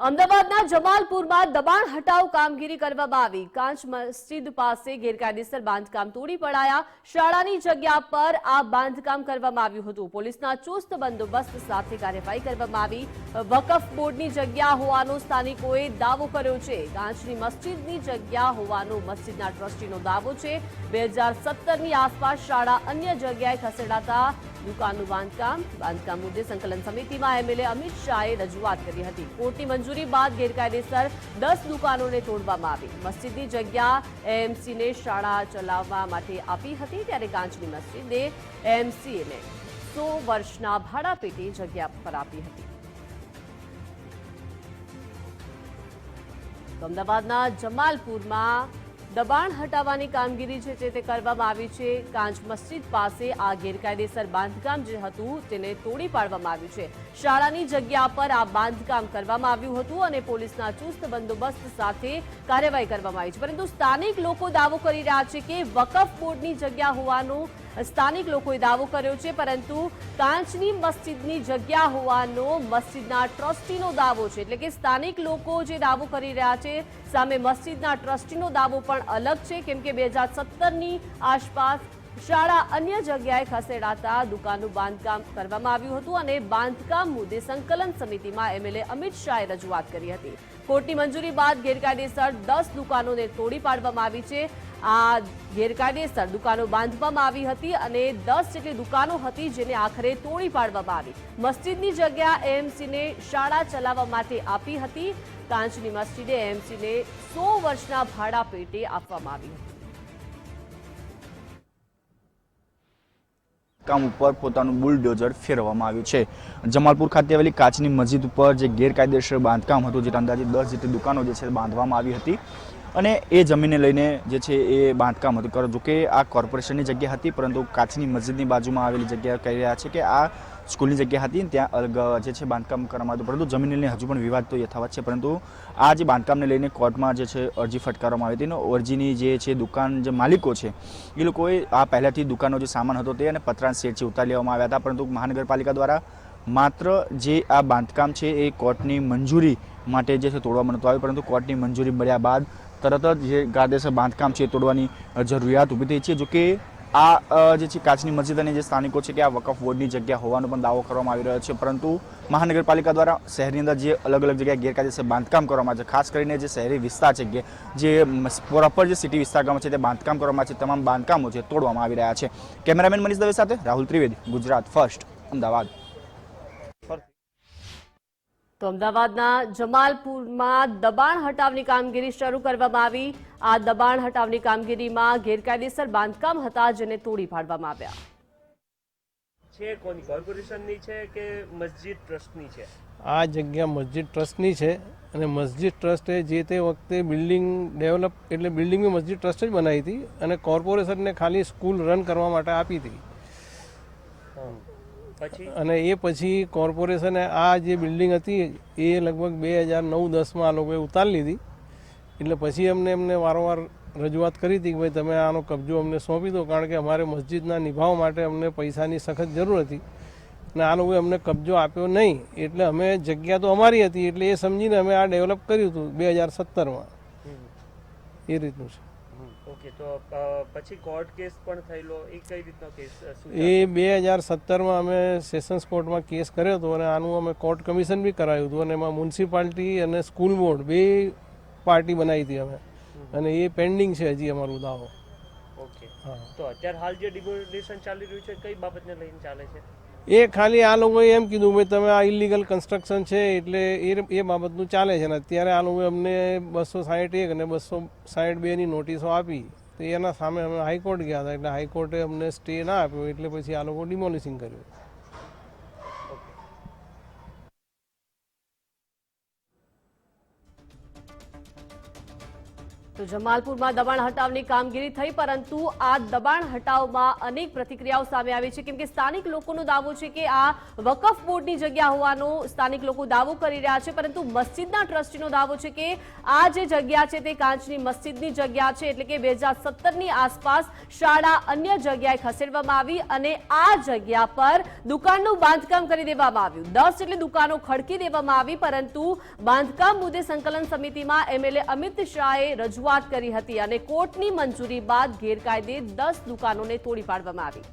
અમદાવાદના જમાલપુરમાં દબાણ હટાવ કામગીરી કરવામાં આવી। કાંચ મસ્જિદ પાસે ગેરકાયદેસર બાંધકામ તોડી પડાયા। શાળાની જગ્યા પર આ બાંધકામ કરવામાં આવ્યું હતું। પોલીસના ચુસ્ત બંદોબસ્ત સાથે કાર્યવાહી કરવામાં આવી। વકફ બોર્ડની જગ્યા હોવાનો સ્થાનિકોએ દાવો કર્યો છે। કાંચની મસ્જિદની જગ્યા હોવાનો મસ્જિદના ટ્રસ્ટીનો દાવો છે। 2017ની આસપાસ શાળા અન્ય જગ્યાએ ખસેડાતા દુકાનનું બાંધકામ મુદ્દે સંકલન સમિતિમાં એમએલએ અમિત શાહે રજૂઆત કરી હતી। કોર્ટની મંજૂરી બાદ ગેરકાયદેસર 10 દુકાનોને તોડવામાં આવી। મસ્જિદની જગ્યા એએમસીને શાળા ચલાવવા માટે આપી હતી, ત્યારે કાંચની મસ્જિદે એએમસીને 100 વર્ષના ભાડા પેટે જગ્યા પર આપી હતી। અમદાવાદના જમાલપુરમાં દબાણ હટાવવાની કામગીરી છે તે કરવામાં આવી છે। કાંચ મસ્જિદ પાસે આ ગેરકાયદેસર બાંધકામ જે હતું તેને તોડી પાડવામાં આવ્યું છે। શાળાની જગ્યા પર આ બાંધકામ કરવામાં આવ્યું હતું અને પોલીસના ચુસ્ત બંદોબસ્ત સાથે કાર્યવાહી કરવામાં આવી છે। પરંતુ સ્થાનિક લોકો દાવો કરી રહ્યા છે કે વકફ બોર્ડની જગ્યા હોવાનો સ્થાનિક લોકોએ દાવો કર્યો છે, પરંતુ કાંચની મસ્જિદની જગ્યા હોવાનો મસ્જિદના ટ્રસ્ટીનો દાવો છે। એટલે કે સ્થાનિક લોકો જે દાવો કરી રહ્યા છે સામે મસ્જિદના ટ્રસ્ટીનો દાવો પણ અલગ છે, કેમ કે 2017ની આસપાસ શાળા અન્ય જગ્યાએ ખસેડાતા દુકાનનું બાંધકામ કરવામાં આવ્યું હતું અને બાંધકામ મુદ્દે સંકલન સમિતિમાં એમએલએ અમિત શાહે રજૂઆત કરી હતી। કોર્ટની મંજૂરી બાદ ગેરકાયદેસર 10 દુકાનોને તોડી પાડવામાં આવી છે। આ ગેરકાયદેસર દુકાનો બાંધવામાં આવી હતી અને 10 જેટલી દુકાનો હતી જેને આખરે તોડી પાડવામાં આવી। મસ્જિદની જગ્યા એએમસીને શાળા ચલાવવા માટે આપી હતી। કાંચની મસ્જિદે એએમસીને 100 વર્ષના ભાડા પેટે આપવામાં આવી હતી। કામ ઉપર પોતાનું બુલડોઝર ફેરવવામાં આવ્યું છે। જમાલપુર ખાતે આવેલી કાચની મસ્જિદ ઉપર જે ગેરકાયદેસર બાંધકામ હતું, જે અંદાજે 10 જેટલી દુકાનો જે છે બાંધવામાં આવી હતી અને એ જમીનને લઈને જે છે એ બાંધકામ હતું। જો કે આ કોર્પોરેશનની જગ્યા હતી, પરંતુ કાચની મસ્જિદની બાજુમાં આવેલી જગ્યા કહી રહ્યા છે કે આ સ્કૂલની જગ્યા હતી, ત્યાં અલગ જે છે બાંધકામ કરવામાં આવ્યું, પરંતુ જમીનને લઈને હજુ પણ વિવાદ તો યથાવત છે। પરંતુ આ જે બાંધકામને લઈને કોર્ટમાં જે છે અરજી ફટકારવામાં આવી હતી અને અરજીની જે છે દુકાન જે માલિકો છે એ લોકોએ આ પહેલાંથી દુકાનનો જે સામાન હતો તે અને પતરાના શેડથી ઉતારી લેવામાં આવ્યા હતા, પરંતુ મહાનગરપાલિકા દ્વારા માત્ર જે આ બાંધકામ છે એ કોર્ટની મંજૂરી માટે જે છે તોડવામાં નહોતું આવ્યું, પરંતુ કોર્ટની મંજૂરી મળ્યા બાદ તરત જ જે કાયદેસર બાંધકામ છે તોડવાની જરૂરિયાત ઊભી થઈ છે। જો કે આ જે છે કાચની મસ્જિદ અને જે સ્થાનિકો છે કે આ વકફ બોર્ડની જગ્યા હોવાનો પણ દાવો કરવામાં આવી રહ્યો છે, પરંતુ મહાનગરપાલિકા દ્વારા શહેરની અંદર જે અલગ અલગ જગ્યાએ ગેરકાયદેસર બાંધકામ કરવામાં આવે છે, ખાસ કરીને જે શહેરી વિસ્તાર છે કે જે પ્રોપર જે સિટી વિસ્તારમાં છે તે બાંધકામ કરવામાં આવે છે, તમામ બાંધકામો છે તોડવામાં આવી રહ્યા છે। કેમેરામેન મનીષ દવે સાથે રાહુલ ત્રિવેદી, ગુજરાત ફર્સ્ટ, અમદાવાદ। તો અમદાવાદના જમાલપુરમાં દબાણ હટાવની કામગીરી શરૂ કરવામાં આવી। આ દબાણ હટાવની કામગીરીમાં ગેરકાયદેસર બાંધકામ હતા જેને તોડી પાડવામાં આવ્યા છે। કોની કોર્પોરેશનની છે કે મસ્જિદ ટ્રસ્ટની છે? આ જગ્યા મસ્જિદ ટ્રસ્ટની છે અને મસ્જિદ ટ્રસ્ટે જે તે વખતે બિલ્ડિંગ ડેવલપ એટલે બિલ્ડિંગ મસ્જિદ ટ્રસ્ટ જ બનાવી હતી અને કોર્પોરેશનને ખાલી સ્કૂલ રન કરવા માટે આપી હતી। અને એ પછી કોર્પોરેશને આ જે બિલ્ડિંગ હતી એ લગભગ 2009-10માં આ લોકોએ ઉતારી લીધી। એટલે પછી એમને વારંવાર રજૂઆત કરી હતી કે ભાઈ તમે આનો કબજો અમને સોંપી દો, કારણ કે અમારે મસ્જિદના નિભાવ માટે અમને પૈસાની સખત જરૂર હતી અને આ લોકોએ અમને કબજો આપ્યો નહીં। એટલે અમે જગ્યા તો અમારી હતી એટલે એ સમજીને અમે આ ડેવલપ કર્યું હતું 2017માં, એ રીતનું છે। ઓકે, તો પછી કોર્ટ કેસ પણ થયેલો, એ કઈ રીતનો કેસ? એ 2017માં અમે સેશન્સ કોર્ટમાં કેસ કર્યો હતો અને આનું અમે કોર્ટ કમિશન બી કરાયું હતું અને એમાં મ્યુનિસિપાલિટી અને સ્કૂલ બોર્ડ બે પાર્ટી બનાવી હતી અમે, અને એ પેન્ડિંગ છે હજી અમારું દાવો। ઓકે, તો અત્યારે હાલ જે ડિમોલિશન ચાલી રહ્યું છે કઈ બાબતને લઈને ચાલે છે? એ ખાલી આ લોકોએ એમ કીધું ભાઈ તમે આ ઇલીગલ કન્સ્ટ્રક્શન છે એટલે એ બાબતનું ચાલે છે ને અત્યારે આ લોકોએ અમને 261 અને 262ની નોટિસો આપી, તો એના સામે અમે હાઈકોર્ટ ગયા હતા, એટલે હાઈકોર્ટે અમને સ્ટે ના આપ્યો, એટલે પછી આ લોકો ડિમોલિશિંગ કર્યું। તો જમાલપુરમાં દબાણ હટાવની કામગીરી થઈ, પરંતુ આ દબાણ હટાવમાં અનેક પ્રતિક્રિયાઓ સામે આવી છે, કેમ કે સ્થાનિક લોકોનો દાવો છે કે આ વકફ બોર્ડની જગ્યા હોવાનો સ્થાનિક લોકો દાવો કરી રહ્યા છે, પરંતુ મસ્જિદના ટ્રસ્ટીનો દાવો છે કે આ જે જગ્યા છે તે કાંચની મસ્જિદની જગ્યા છે, એટલે કે 2017ની આસપાસ શાળા અન્ય જગ્યાએ ખસેડવામાં આવી અને આ જગ્યા પર દુકાનનું બાંધકામ કરી દેવામાં આવ્યું. 10 જેટલી દુકાનો ખડકી દેવામાં આવી, પરંતુ બાંધકામ મુદ્દે સંકલન સમિતિમાં એમએલએ અમિત શાહે રજૂઆત કરી હતી અને કોર્ટની મંજૂરી બાદ ગેરકાયદે 10 દુકાનોને તોડી પાડવામાં આવી.